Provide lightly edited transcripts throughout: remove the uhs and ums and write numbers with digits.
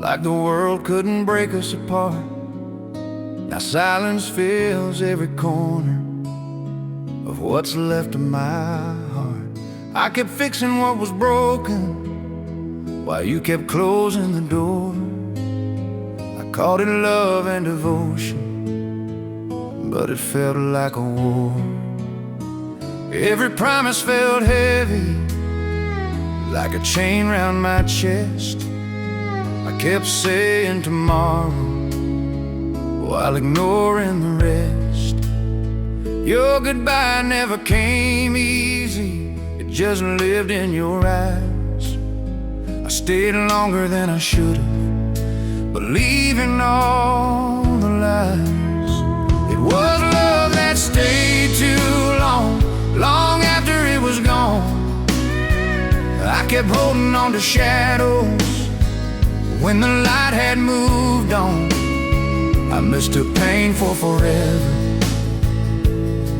like the world couldn't break us apart. Now silence fills every corner of what's left of my heart. I kept fixing what was broken while you kept closing the door. I called it love and devotion, but it felt like a war. Every promise felt heavy, like a chain round my chest. I kept saying tomorrow while ignoring the rest. Your goodbye never came easy, it just lived in your eyes. I stayed longer than I should have, believing all the lies. It was love that stayed too long, long after it was gone. I kept holding on to shadows when the light had moved on. I mistook pain for forever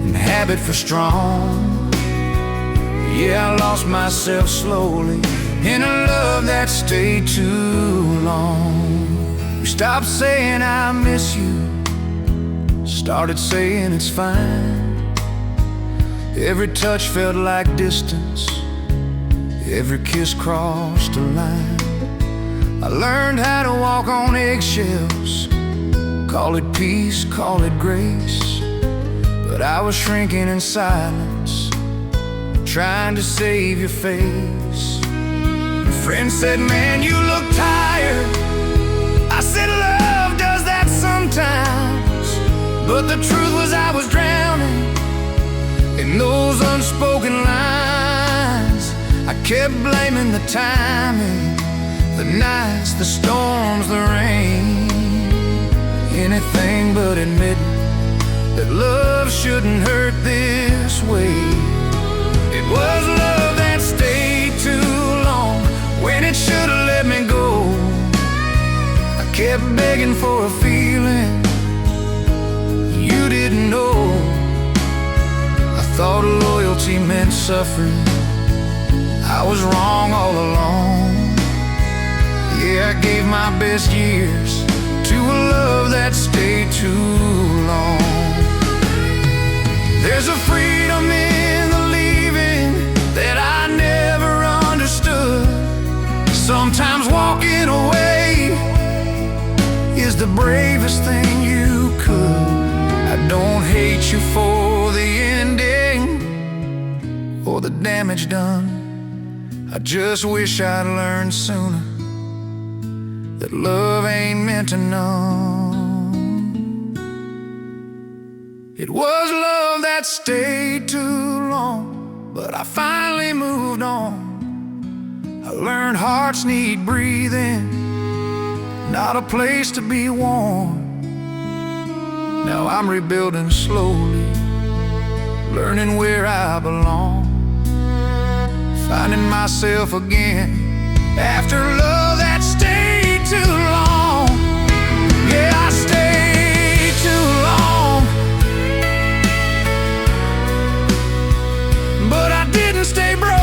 and habit for strong. Yeah, I lost myself slowly in a love that stayed too long. We stopped saying I miss you, started saying it's fine. Every touch felt like distance, every kiss crossed a line. I learned how to walk on eggshells, call it peace, call it grace. But I was shrinking in silence, trying to save your face. A friend said, man, you look tired. I said, love does that sometimes. But the truth was I was drowning in those unspoken lines. I kept blaming the timing, the nights, the storms, the rain. Anything but admitting that love shouldn't hurt this way. It was love that stayed too long when it should have let me go. I kept begging for a feeling you didn't know. I thought loyalty meant suffering, I was wrong all along. Yeah, I gave my best years to a love that stayed too long. There's a freedom in the leaving that I never understood. Sometimes walking away is the bravest thing you could. I don't hate you for the ending or the damage done. I just wish I'd learned sooner that love ain't meant to numb. It was love that stayed too long, but I finally moved on. I learned hearts need breathing, not a place to be warm. Now I'm rebuilding slowly, learning where I belong, finding myself again after love that stayed too long. Yeah, I stayed too long, but I didn't stay broken.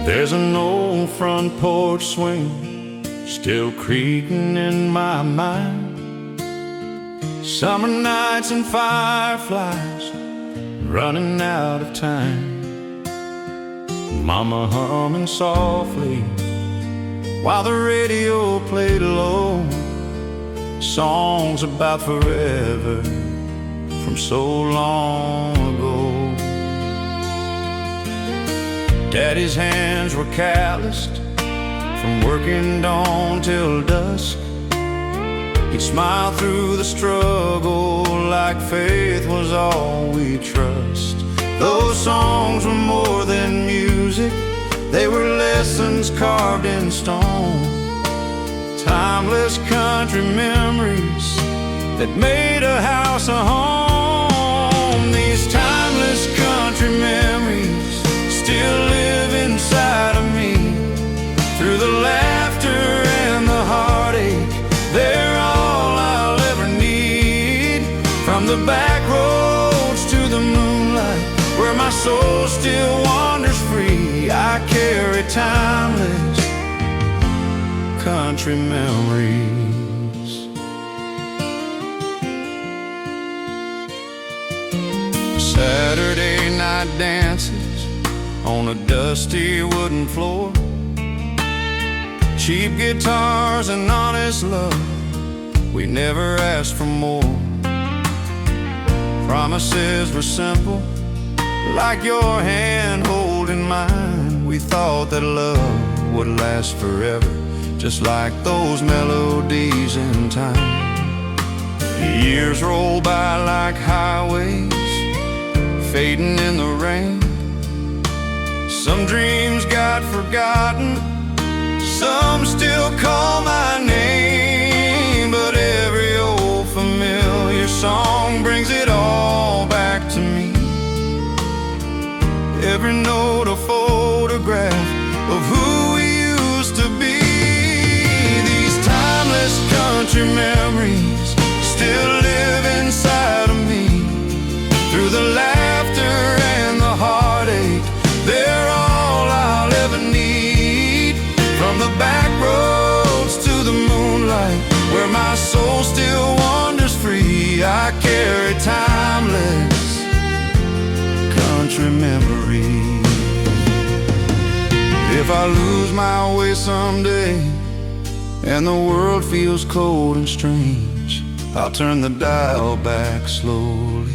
There's an old front porch swing still creaking in my mind. Summer nights and fireflies running out of time. Mama humming softly while the radio played low, songs about forever from so long ago. Daddy's hands were calloused from working dawn till dusk. He'd smile through the struggle like faith was all we trust. Those songs were more than music, They were lessons carved in stone, timeless country memories that made a house a home. These timeless country memories still live inside of me. Through the laughter and the heartache, they're all I'll ever need. From the back roads to the moonlight, where my soul still wanders free, I carry timeless country memories. Saturday night dances on a dusty wooden floor, cheap guitars and honest love, we never asked for more. Promises were simple, like your hand holding mine. We thought that love would last forever, just like those melodies in time. The years roll by like highways, fading in the rain. Some dreams got forgotten, some still call my name. But every old familiar song brings it all back to me. Every note a photograph of who we used to be. These timeless country memories still live inside of me. Through the laughter and the heartache, they're all I'll ever need. From the back roads to the moonlight, where my soul still wanders free, I carry timeless country memories. If I lose my way someday and the world feels cold and strange, I'll turn the dial back slowly,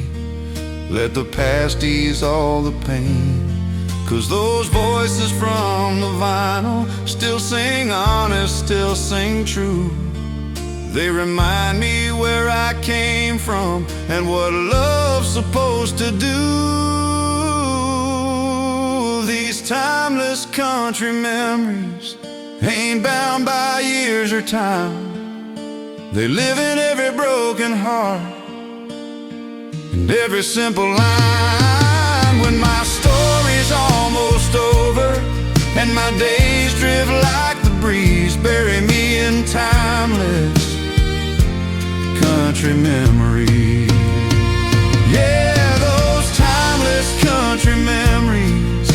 let the past ease all the pain. 'Cause those voices from the vinyl still sing honest, still sing true. They remind me where I came from and what love's supposed to do. These timeless country memories ain't bound by years or time. They live in every broken heart and every simple line. When my story's almost over and my days drift like the breeze, bury me in timeless country memories. Yeah, those timeless country memories,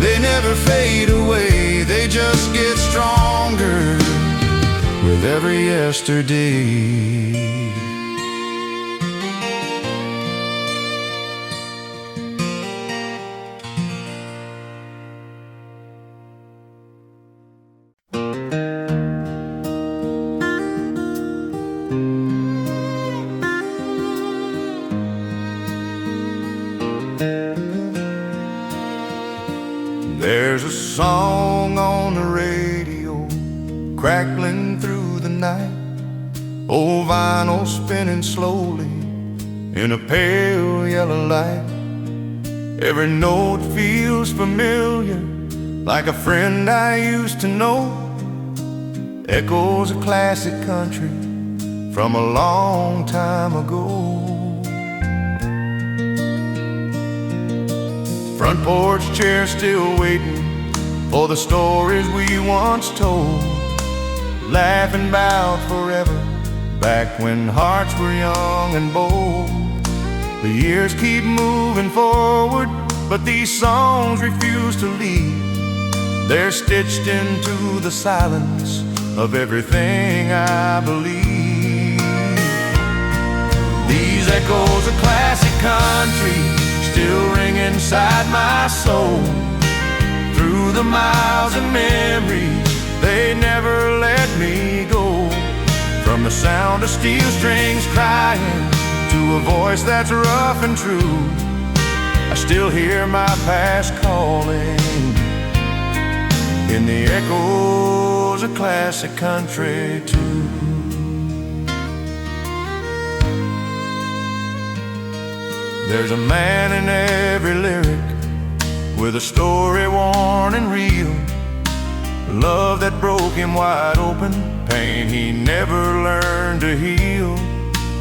they never fade away, they just get stronger with every yesterday. There's a song on the radio, crackling through the night. Old vinyl spinning slowly in a pale yellow light. Every note feels familiar, like a friend I used to know. Echoes of classic country from a long time ago. Front porch chair still waiting for the stories we once told, laughing about forever, back when hearts were young and bold. The years keep moving forward, but these songs refuse to leave. They're stitched into the silence of everything I believe. These echoes of classic country still ring inside my soul. Through the miles and memories, they never let me go. From the sound of steel strings crying to a voice that's rough and true, I still hear my past calling in the echoes of classic country too. There's a man in every lyric with a story worn and real. broke him wide open, pain he never learned to heal.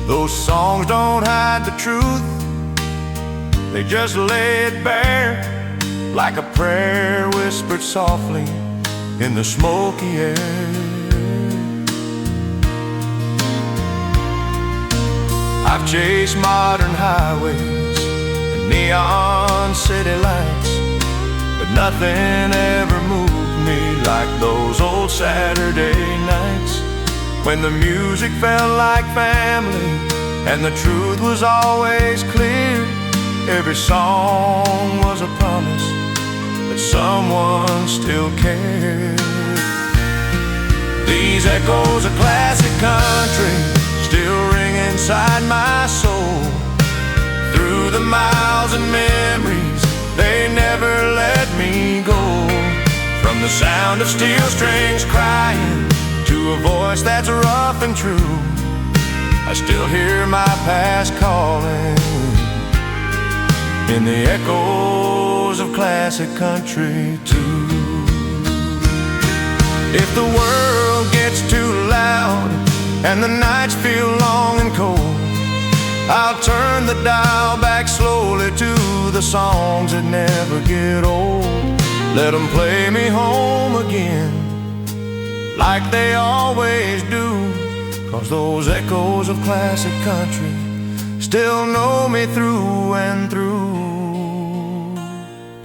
Those songs don't hide the truth, they just lay it bare, like a prayer whispered softly in the smoky air. I've chased modern highways and neon city lights, but nothing ever moved me like those old Saturday nights, when the music felt like family and the truth was always clear. Every song was a promise that someone still cared. These echoes of classic country still ring inside my soul. Through the miles and memories, they never let me go. From the sound of steel strings crying to a voice that's rough and true, I still hear my past calling in the echoes of classic country too. If the world gets too loud and the nights feel long and cold, I'll turn the dial back slowly to the songs that never get old. Let them play me home again like they always do, 'cause those echoes of classic country still know me through and through.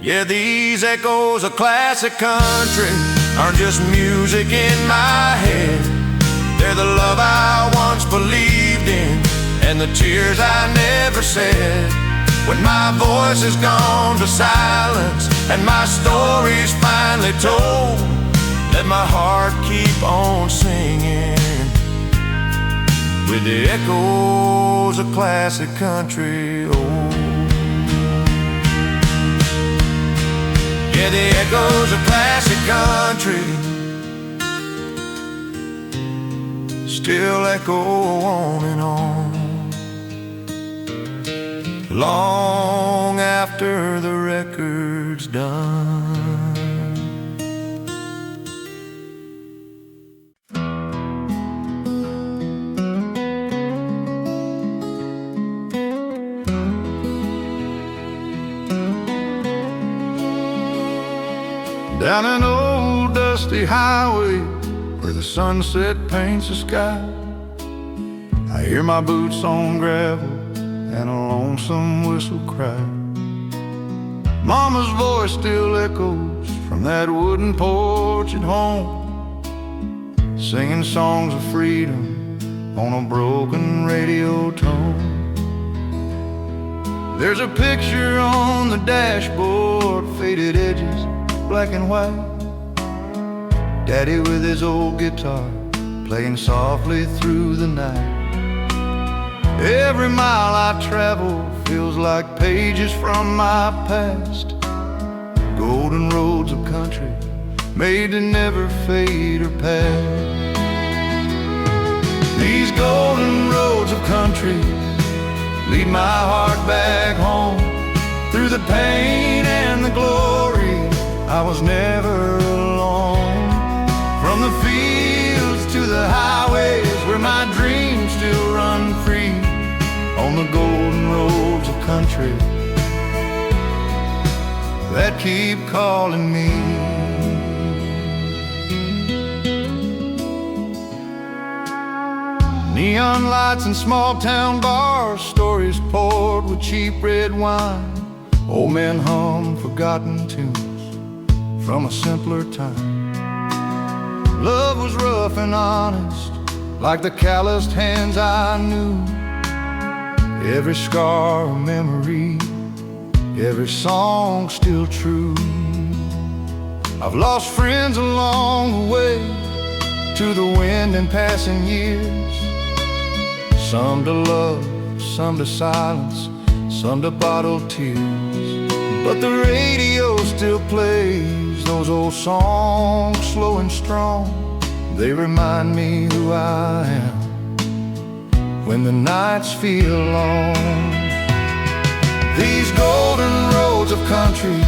Yeah, these echoes of classic country aren't just music in my head. They're the love I once believed in and the tears I never said. When my voice is gone to silence and my story's finally told, let my heart keep on singing with the echoes of classic country. Oh, yeah, the echoes of classic country still echo on and on, long after the record's done. Down an old dusty highway where the sunset paints the sky, I hear my boots on gravel and a lonesome whistle cry. Mama's voice still echoes from that wooden porch at home, singing songs of freedom on a broken radio tone. There's a picture on the dashboard, faded edges, black and white. Daddy with his old guitar, playing softly through the night. Every mile I travel feels like pages from my past, golden roads of country made to never fade or pass. These golden roads of country lead my heart back home, through the pain and the glory. I was never alone. From the fields to the highways where my dreams still run free, on the golden roads of country that keep calling me. Neon lights and small town bars, stories poured with cheap red wine. Old men hum forgotten tunes from a simpler time. Love was rough and honest, like the calloused hands I knew. Every scar a memory, every song still true. I've lost friends along the way to the wind and passing years, some to love, some to silence, some to bottled tears. But the radio still plays those old songs, slow and strong. They remind me who I am when the nights feel long. These golden roads of country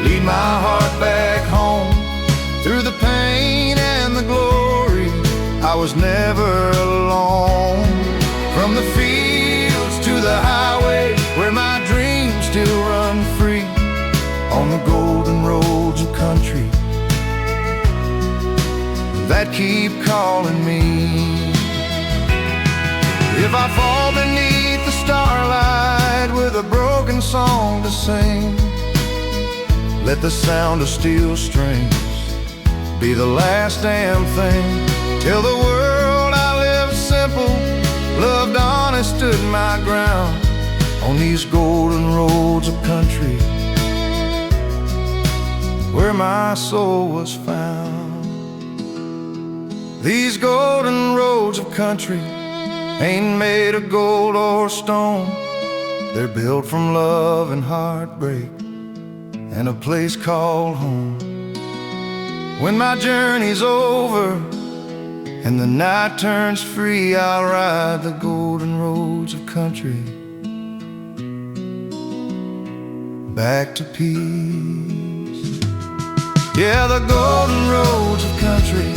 lead my heart back home, through the pain and was never alone. From the fields to the highway, where my dreams still run free, on the golden roads of country that keep calling me. If I fall beneath the starlight with a broken song to sing, let the sound of steel strings be the last damn thing. Tell the world I lived simple, loved honest, stood my ground on these golden roads of country where my soul was found. These golden roads of country ain't made of gold or stone. They're built from love and heartbreak and a place called home. When my journey's over and the night turns free, I'll ride the golden roads of country back to peace. Yeah, the golden roads of country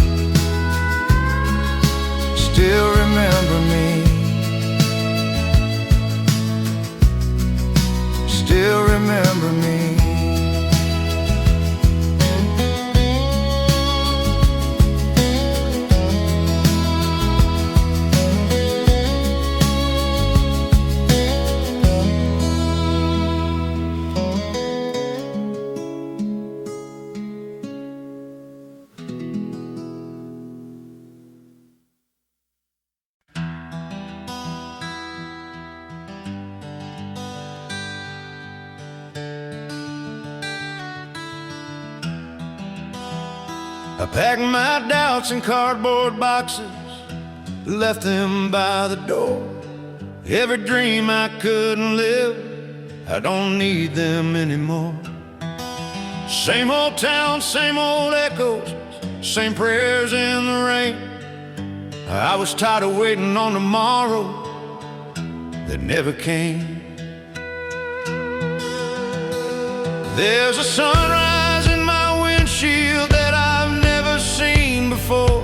still remember me, still remember me. I packed my doubts in cardboard boxes, left them by the door. Every dream I couldn't live, I don't need them anymore. Same old town, same old echoes, same prayers in the rain. I was tired of waiting on tomorrow that never came. There's a sunrise in my windshield that I've never seen before.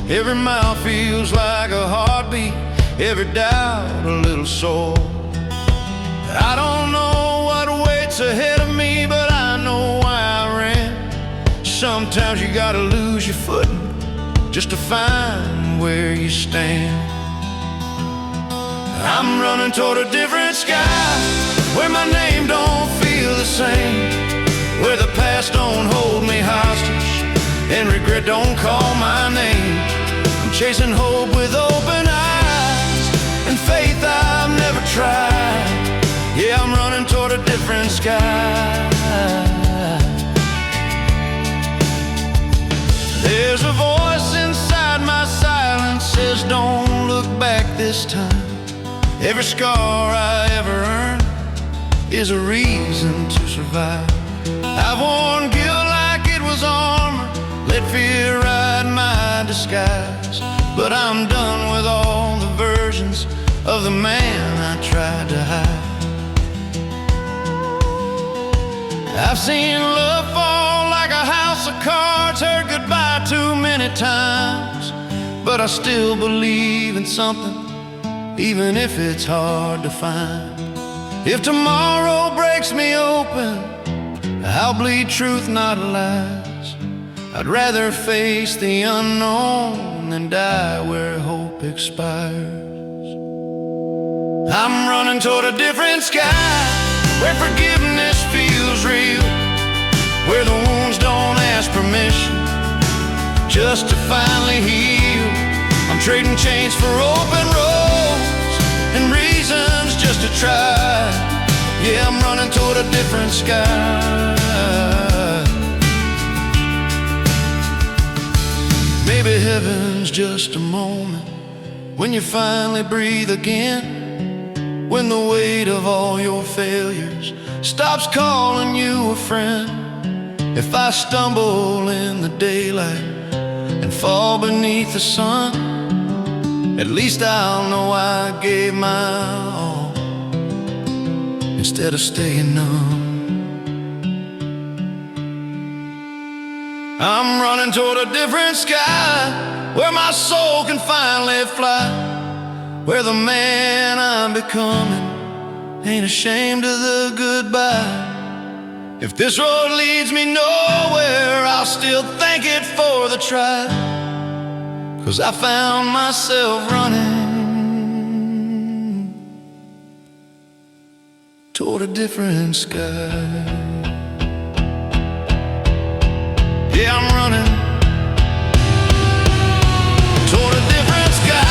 Every mile feels like a heartbeat, every doubt a little sore. I don't know what waits ahead of me, but I know why I ran. Sometimes you gotta lose your footing just to find where you stand. I'm running toward a different sky, where my name don't feel the same, where the past don't hold me hostage and regret don't call my name. I'm chasing hope with open eyes and faith I've never tried. Yeah, I'm running toward a different sky. There's a voice inside my silence says don't look back this time. Every scar I ever earned is a reason to survive. I've worn guilt like it was armor, let fear ride my disguise. But I'm done with all the versions of the man I tried to hide. I've seen love fall like a house of cards, heard goodbye too many times, but I still believe in something, even if it's hard to find. If tomorrow breaks me open, I'll bleed truth, not lies. I'd rather face the unknown than die where hope expires. I'm running toward a different sky, where forgiveness feels real, where the wounds don't ask permission just to finally heal. I'm trading chains for open roads and reasons just to try. Yeah, I'm running toward a different sky. Maybe heaven's just a moment when you finally breathe again, when the weight of all your failures stops calling you a friend. If I stumble in the daylight and fall beneath the sun, at least I'll know I gave my all instead of staying numb. I'm running toward a different sky, where my soul can finally fly, where the man I'm becoming ain't ashamed of the goodbye. If this road leads me nowhere, I'll still thank it for the try, 'cause I found myself running toward a different sky. Yeah, I'm running toward a different sky.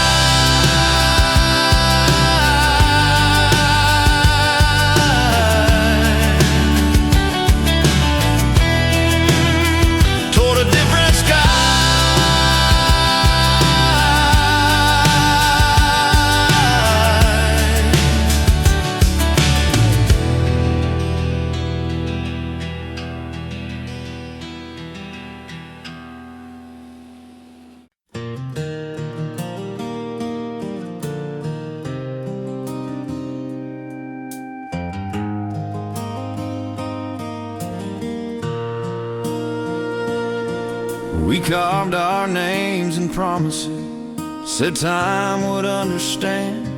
Toward a different sky. We carved our names and promises, said time would understand,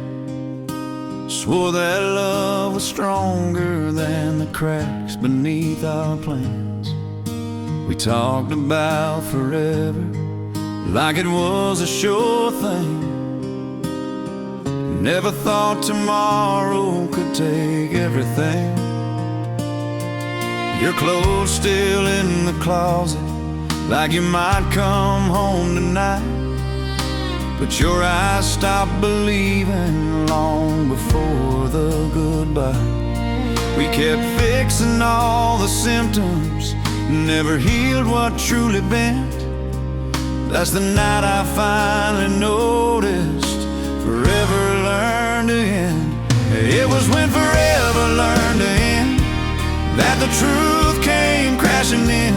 swore that love was stronger than the cracks beneath our plans. We talked about forever like it was a sure thing. Never thought tomorrow could take everything. Your clothes still in the closet, like you might come home tonight, but your eyes stopped believing long before the goodbye. We kept fixing all the symptoms, never healed what truly bent. That's the night I finally noticed forever learned to end. It was when forever learned to end that the truth came crashing in.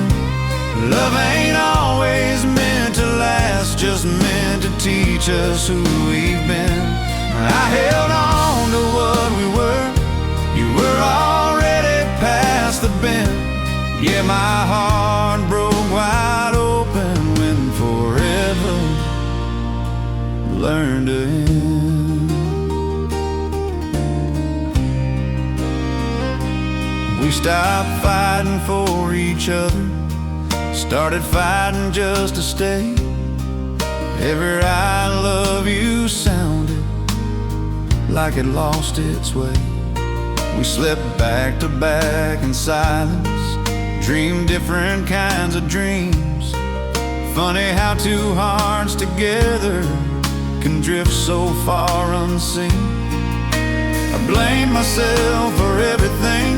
Love ain't always meant to last, just meant to teach us who we've been. I held on to what we were, you were already past the bend. Yeah, my heart broke wide open when forever learned to end. We stopped fighting for each other, started fighting just to stay. Every I love you sounded like it lost its way. We slept back to back in silence, dreamed different kinds of dreams. Funny how two hearts together can drift so far unseen. I blame myself for everything,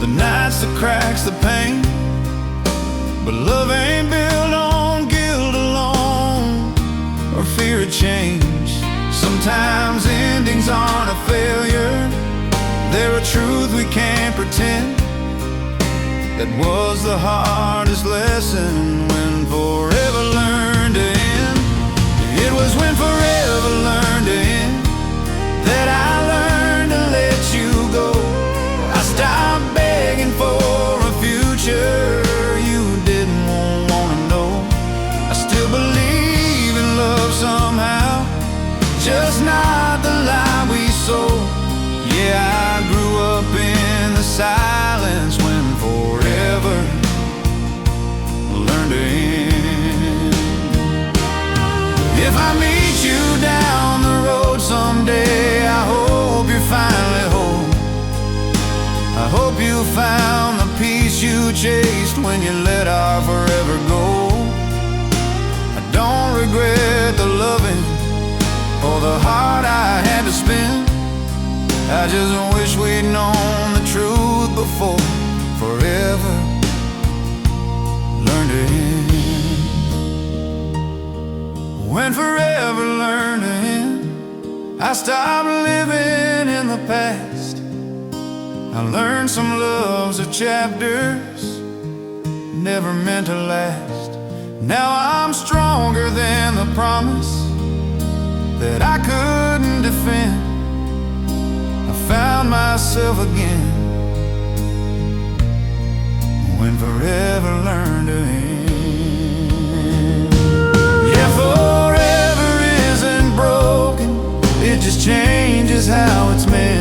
the nights, the cracks, the pain. But love ain't built on guilt alone or fear of change. Sometimes endings aren't a failure, they're a truth we can't pretend. That was the hardest lesson, when forever learned to end. It was when forever learned to end that I learned to let you go. I stopped begging for a future somehow, just not the lie we sold. Yeah, I grew up in the silence when forever learned to end. If I meet you down the road someday, I hope you're finally whole. I hope you found the peace you chased when you let our forever go. Don't regret the loving or the heart I had to spend. I just wish we'd known the truth before forever learned to end. When forever learned to end, I stopped living in the past. I learned some loves are chapters never meant to last. Now I'm stronger than the promise that I couldn't defend. I found myself again when forever learned to end. how it's meant